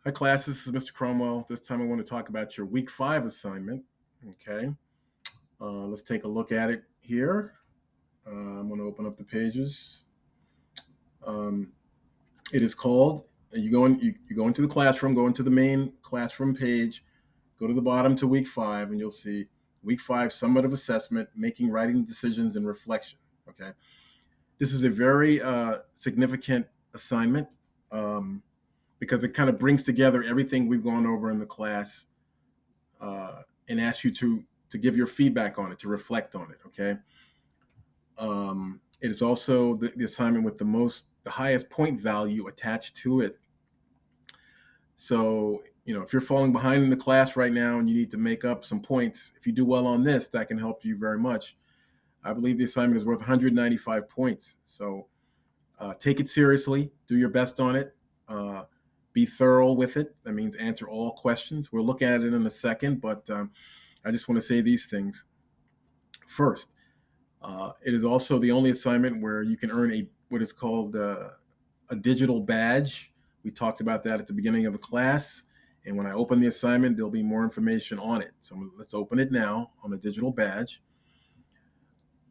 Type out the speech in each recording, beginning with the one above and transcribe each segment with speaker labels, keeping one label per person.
Speaker 1: Hi, class. This is Mr. Cromwell. This time I want to talk about your week 5 assignment. Okay. Let's take a look at it here. I'm going to open up the pages. Um, it is called, you go into the classroom, go into the main classroom page, go to the bottom to week 5, and you'll see week 5 summative assessment, making writing decisions and reflection. Okay. This is a very significant assignment. Because it kind of brings together everything we've gone over in the class and asks you to give your feedback on it, to reflect on it. Okay. It is also the assignment with the highest point value attached to it. So, if you're falling behind in the class right now and you need to make up some points, if you do well on this, that can help you very much. I believe the assignment is worth 195 points. So take it seriously, do your best on it. Be thorough with it. That means answer all questions. We'll look at it in a second, but I just want to say these things. First, it is also the only assignment where you can earn what is called a digital badge. We talked about that at the beginning of the class. And when I open the assignment, there'll be more information on it. So let's open it now on a digital badge.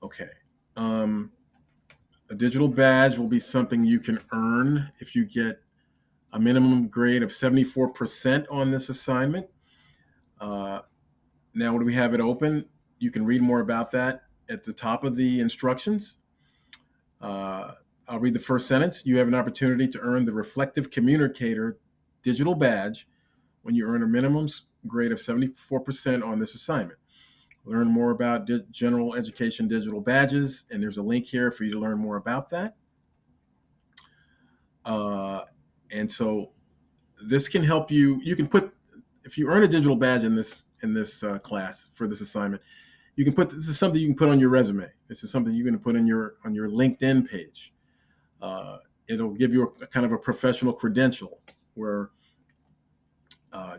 Speaker 1: Okay. A digital badge will be something you can earn if you get a minimum grade of 74% on this assignment. Now, when we have it open, you can read more about that at the top of the instructions. I'll read the first sentence. You have an opportunity to earn the Reflective Communicator digital badge when you earn a minimum grade of 74% on this assignment. Learn more about general education digital badges, and there's a link here for you to learn more about that. And so this can help you. You can put, if you earn a digital badge in this class for this assignment, you can put, this is something you can put on your resume. This is something you're going to put on your LinkedIn page. It'll give you a kind of a professional credential where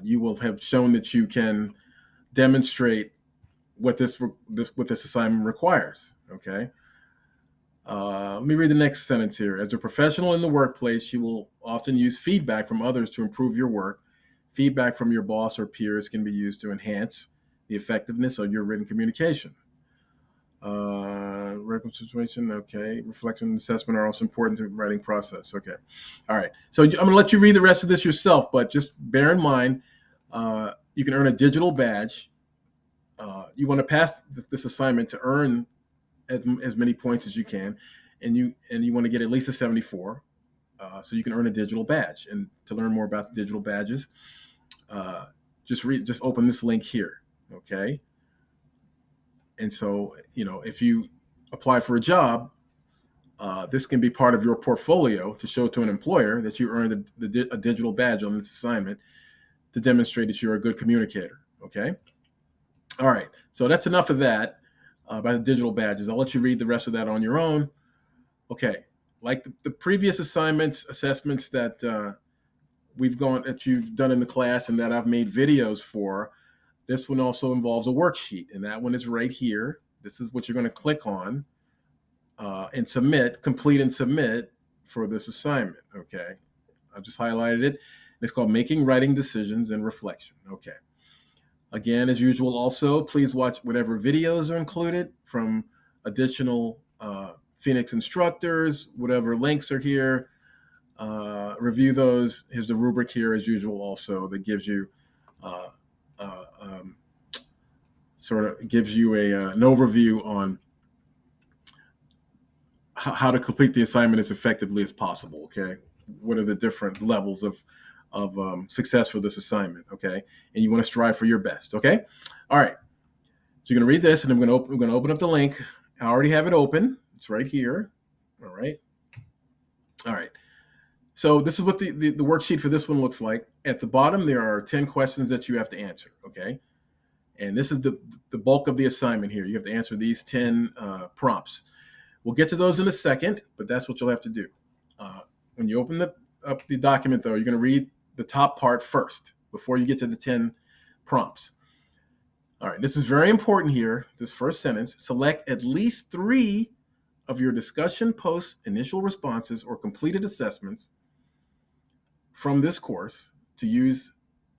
Speaker 1: you will have shown that you can demonstrate what this assignment requires. Okay. Let me read the next sentence here. As a professional in the workplace, you will often use feedback from others to improve your work. Feedback from your boss or peers can be used to enhance the effectiveness of your written communication. Record situation, okay. Reflection and assessment are also important to the writing process. Okay. All right. So I'm going to let you read the rest of this yourself, but just bear in mind, you can earn a digital badge. You want to pass this assignment to earn as many points as you can, and you want to get at least a 74, so you can earn a digital badge. And to learn more about the digital badges, just open this link here. Okay. And so, if you apply for a job, this can be part of your portfolio to show to an employer that you earned a digital badge on this assignment to demonstrate that you're a good communicator. Okay. All right. So that's enough of that about the digital badges. I'll let you read the rest of that on your own. Okay. Like the previous assessments that that you've done in the class and that I've made videos for, this one also involves a worksheet, and that one is right here. This is what you're going to click on and complete and submit for this assignment. Okay. I've just highlighted it. It's called Making Writing Decisions and Reflection. Okay. Again, as usual, also, please watch whatever videos are included from additional Phoenix instructors, whatever links are here. Review those. Here's the rubric here, as usual, also, that gives you an overview on how to complete the assignment as effectively as possible. Okay. What are the different levels of success for this assignment? Okay. And you want to strive for your best. Okay. All right. So you're going to read this, and I'm going to open up the link. I already have it open. It's right here. All right. All right. So this is what the worksheet for this one looks like. At the bottom, there are 10 questions that you have to answer. Okay. And this is the bulk of the assignment here. You have to answer these 10 prompts. We'll get to those in a second, but that's what you'll have to do. When you open up the document, though, you're going to read the top part first before you get to the 10 prompts. All right, this is very important here, this first sentence. Select at least 3 of your discussion posts, initial responses, or completed assessments from this course to use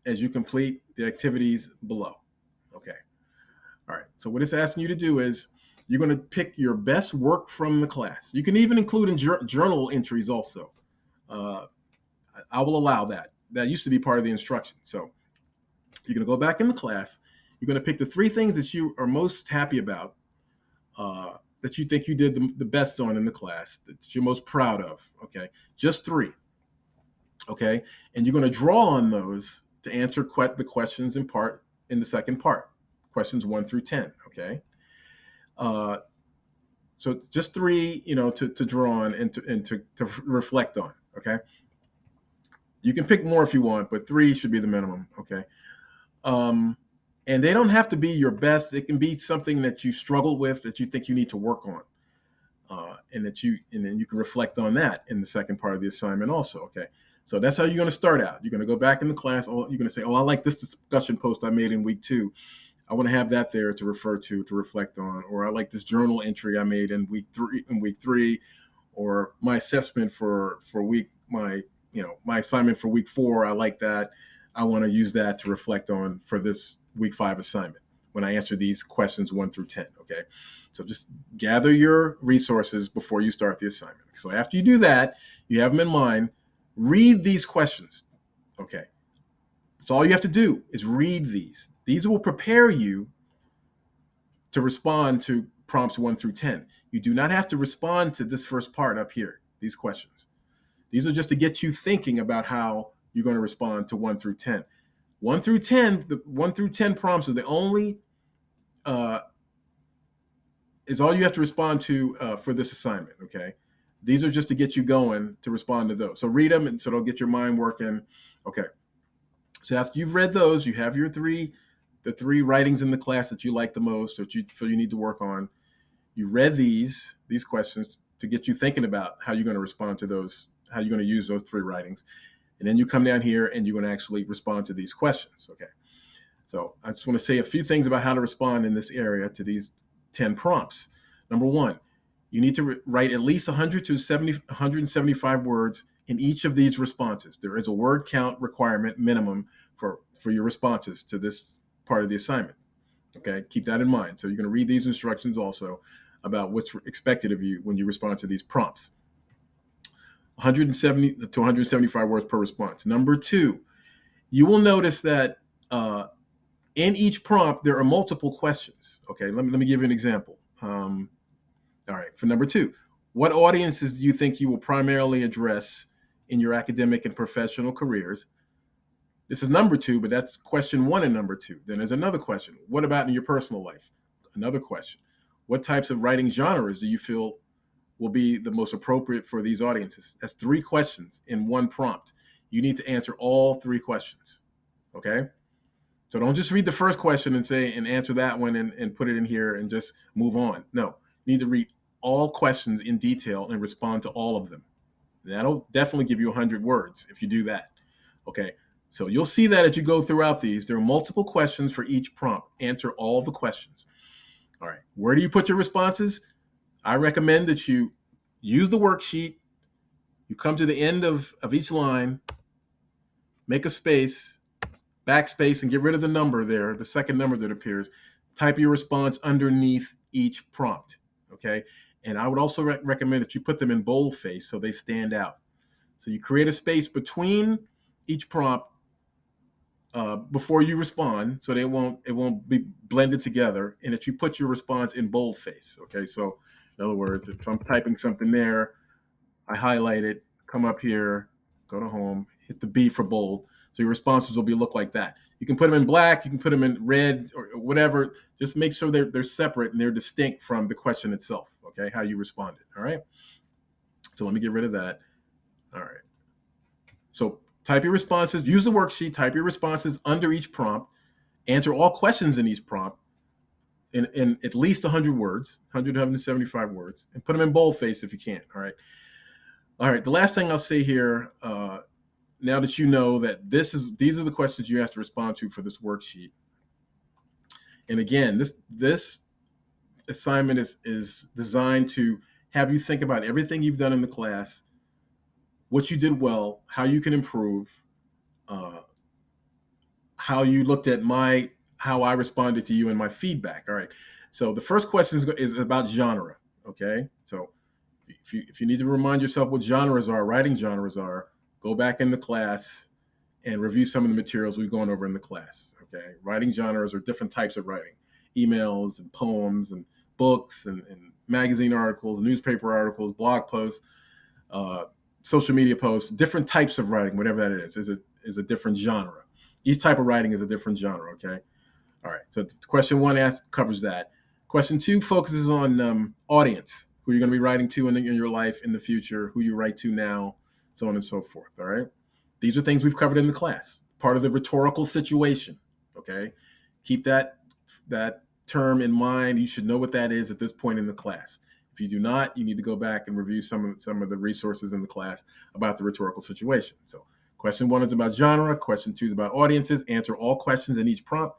Speaker 1: as you complete the activities below. Okay. All right. So what it's asking you to do is you're going to pick your best work from the class. You can even include in journal entries also. I will allow that. That used to be part of the instruction. So you're going to go back in the class. You're going to pick the 3 things that you are most happy about, that you think you did the best on in the class, that you're most proud of. Okay. Just 3. Okay. And you're going to draw on those to answer the questions in the second part, questions 1 through 10. Okay. So just 3, to draw on and to reflect on. Okay. You can pick more if you want, but 3 should be the minimum. Okay. And they don't have to be your best. It can be something that you struggle with that you think you need to work on. And then you can reflect on that in the second part of the assignment also. Okay. So that's how you're going to start out. You're going to go back in the class. You're going to say, I like this discussion post I made in week 2. I want to have that there to refer to reflect on, or I like this journal entry I made in week 3, or my assessment for week, my assignment for week 4. I like that. I want to use that to reflect on for this week 5 assignment when I answer these questions 1 through 10. Okay. So just gather your resources before you start the assignment. So after you do that, you have them in mind, read these questions. Okay. So all you have to do is read these. These will prepare you to respond to prompts 1 through 10. You do not have to respond to this first part up here, these questions. These are just to get you thinking about how you're going to respond to 1 through 10. 1 through 10, the 1 through 10 prompts are the only, is all you have to respond to for this assignment, okay? These are just to get you going to respond to those. So read them, and so it'll get your mind working. Okay. So after you've read those, you have your the 3 writings in the class that you like the most, or you feel you need to work on. You read these questions to get you thinking about how you're going to respond to those, how you're going to use those 3 writings. And then you come down here and you're going to actually respond to these questions. Okay. So I just want to say a few things about how to respond in this area to these 10 prompts. Number 1, you need to write at least 100 to 175 words in each of these responses. There is a word count requirement minimum for your responses to this part of the assignment. Okay, keep that in mind. So you're going to read these instructions also about what's expected of you when you respond to these prompts. 170 to 175 words per response. Number 2, you will notice that in each prompt, there are multiple questions. Okay, let me give you an example. All right, for number 2, what audiences do you think you will primarily address in your academic and professional careers? This is number 2, but that's question 1 and number 2. Then there's another question. What about in your personal life? Another question. What types of writing genres do you feel will be the most appropriate for these audiences? That's 3 questions in one prompt. You need to answer all 3 questions. Okay? So don't just read the first question and answer that one and put it in here and just move on. No, you need to read all questions in detail and respond to all of them. That'll definitely give you 100 words if you do that. Okay, so you'll see that as you go throughout these, there are multiple questions for each prompt. Answer all the questions. All right, where do you put your responses? I recommend that you use the worksheet. You come to the end of each line, make a space, backspace, and get rid of the number there, the second number that appears. Type your response underneath each prompt, okay? And I would also recommend that you put them in boldface so they stand out. So you create a space between each prompt before you respond, so it won't be blended together, and that you put your response in boldface, okay? So in other words, if I'm typing something there, I highlight it, come up here, go to home, hit the B for bold. So your responses will look like that. You can put them in black, you can put them in red or whatever. Just make sure they're separate and they're distinct from the question itself, okay, how you responded, all right? So let me get rid of that. All right. So type your responses, use the worksheet, type your responses under each prompt, answer all questions in each prompt in at least 100 words, 100 to 175 words, and put them in boldface if you can, all right? All right, the last thing I'll say here, now that you know that these are the questions you have to respond to for this worksheet. And again, this assignment is designed to have you think about everything you've done in the class, what you did well, how you can improve, how you looked at how I responded to you and my feedback. All right. So the first question is about genre. Okay. So if you need to remind yourself what genres are, writing genres are, go back in the class and review some of the materials we've gone over in the class. Okay. Writing genres are different types of writing, emails and poems and books and magazine articles, newspaper articles, blog posts, social media posts, different types of writing, whatever that is a different genre. Each type of writing is a different genre. Okay. All right. So question one covers that. Question two focuses on audience, who you're going to be writing to in your life in the future, who you write to now, so on and so forth. All right. These are things we've covered in the class. Part of the rhetorical situation. Okay. Keep that term in mind. You should know what that is at this point in the class. If you do not, you need to go back and review some of the resources in the class about the rhetorical situation. So question one is about genre. Question two is about audiences. Answer all questions in each prompt.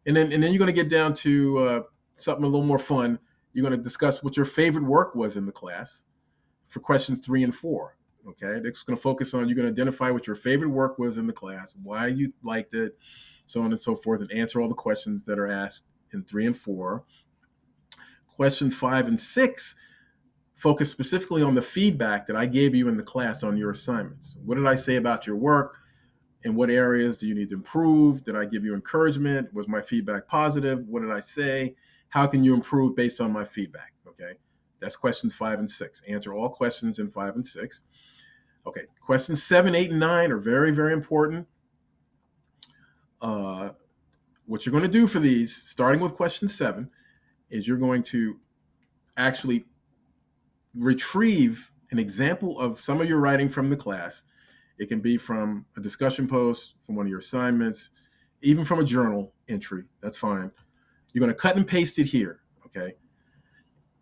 Speaker 1: And then you're going to get down to something a little more fun. You're going to discuss what your favorite work was in the class for questions 3 and 4. Okay, it's going to focus on, you're going to identify what your favorite work was in the class, why you liked it, so on and so forth, and answer all the questions that are asked in 3 and 4. Questions 5 and 6 focus specifically on the feedback that I gave you in the class on your assignments. What did I say about your work? In what areas do you need to improve? Did I give you encouragement? Was my feedback positive? What did I say? How can you improve based on my feedback? Okay, that's questions 5 and 6. Answer all questions in 5 and 6. Okay, questions 7, 8, and 9 are very, very important. What you're going to do for these, starting with question 7, is you're going to actually retrieve an example of some of your writing from the class. It can be from a discussion post, from one of your assignments, even from a journal entry. That's fine. You're going to cut and paste it here, okay?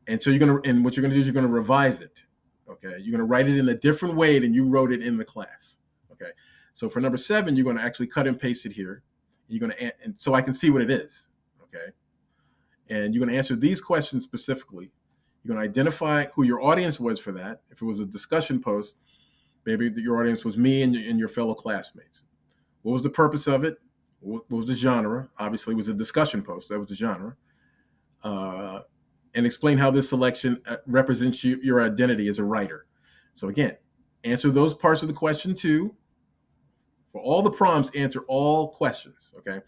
Speaker 1: And so and what you're going to do is you're going to revise it, okay? You're going to write it in a different way than you wrote it in the class, okay? So for number 7, you're going to actually cut and paste it here. You're going to, and so I can see what it is, okay? And you're going to answer these questions specifically. You're going to identify who your audience was for that. If it was a discussion post, maybe your audience was me and your fellow classmates. What was the purpose of it? What was the genre? Obviously, it was a discussion post. That was the genre. And explain how this selection represents your identity as a writer. So again, answer those parts of the question too. For all the prompts, answer all questions, okay?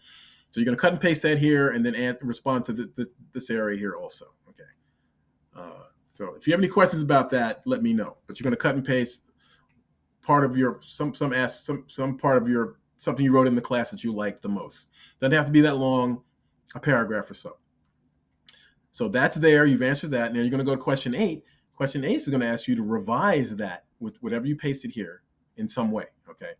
Speaker 1: So you're going to cut and paste that here and then respond to this area here also, okay? So if you have any questions about that, let me know. But you're going to cut and paste part of your some part of your something you wrote in the class that you liked the most. Doesn't have to be that long, a paragraph or so. So that's there. You've answered that. Now you're going to go to question 8. Question 8 is going to ask you to revise that with whatever you pasted here in some way. Okay.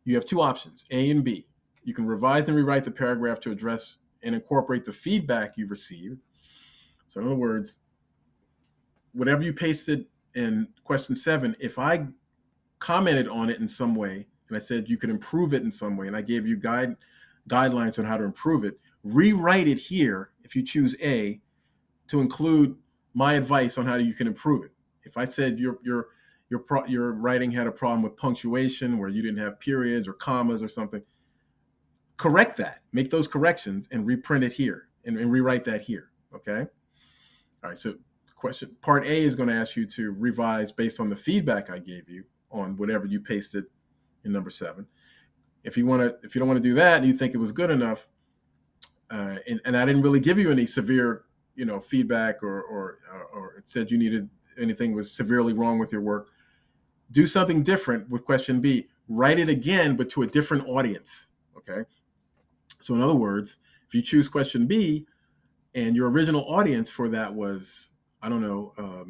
Speaker 1: You have 2 options, A and B. You can revise and rewrite the paragraph to address and incorporate the feedback you've received. So in other words, whatever you pasted in question 7, if I commented on it in some way and I said you could improve it in some way and I gave you guidelines on how to improve it, rewrite it here if you choose A to include my advice on how you can improve it. If I said your writing had a problem with punctuation where you didn't have periods or commas or something, correct that, make those corrections and reprint it here and rewrite that here, okay? All right, so part A is going to ask you to revise based on the feedback I gave you on whatever you pasted in number 7. If you don't want to do that and you think it was good enough, and I didn't really give you any severe, feedback or it said you needed anything was severely wrong with your work, do something different with question B. Write it again, but to a different audience. Okay. So in other words, if you choose question B and your original audience for that was, I don't know,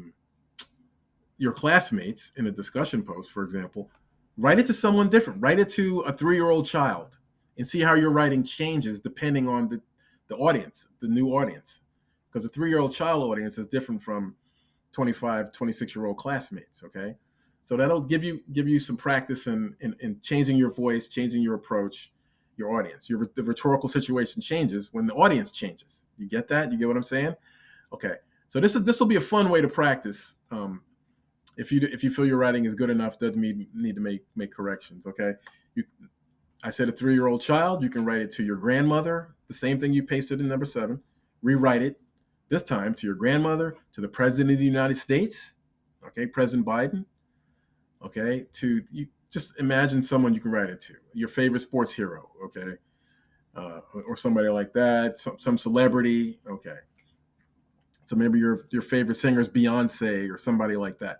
Speaker 1: your classmates in a discussion post, for example, write it to someone different. Write it to a 3-year-old child and see how your writing changes depending on the audience, the new audience. Because a 3-year-old child audience is different from 25, 26-year-old classmates, okay? So that'll give you some practice in changing your voice, changing your approach, your audience. The rhetorical situation changes when the audience changes. You get that? You get what I'm saying? Okay. So this will be a fun way to practice. If you feel your writing is good enough, doesn't need to make corrections, okay? I said a 3-year-old child, you can write it to your grandmother, the same thing you pasted in number 7. Rewrite it, this time to your grandmother, to the President of the United States, okay, President Biden, okay, to you. Just imagine someone you can write it to, your favorite sports hero, okay, or somebody like that, some celebrity, okay. So maybe your favorite singer is Beyonce or somebody like that.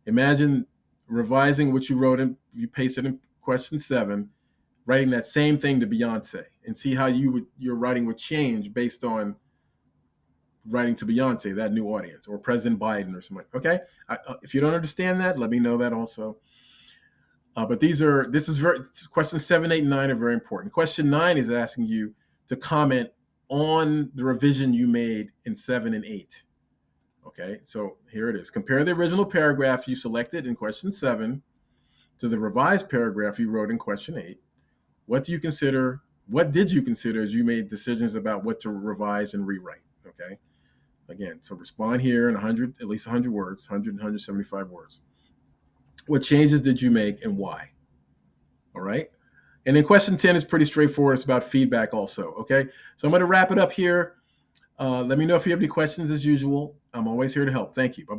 Speaker 1: Imagine revising what you wrote in, you pasted in question 7, writing that same thing to Beyonce, and see how your writing would change based on writing to Beyonce, that new audience, or President Biden or something. Okay, if you don't understand that, let me know that also. But this is questions 7, 8, and 9 are very important. Question 9 is asking you to comment on the revision you made in 7 and 8. Okay, so here it is. Compare the original paragraph you selected in question 7 to the revised paragraph you wrote in question 8. What did you consider as you made decisions about what to revise and rewrite? Okay, again, so respond here in at least 100 words, 100 and 175 words. What changes did you make and why? All right. And then question 10 is pretty straightforward. It's about feedback also. Okay. So I'm going to wrap it up here. Let me know if you have any questions as usual. I'm always here to help. Thank you. Bye-bye.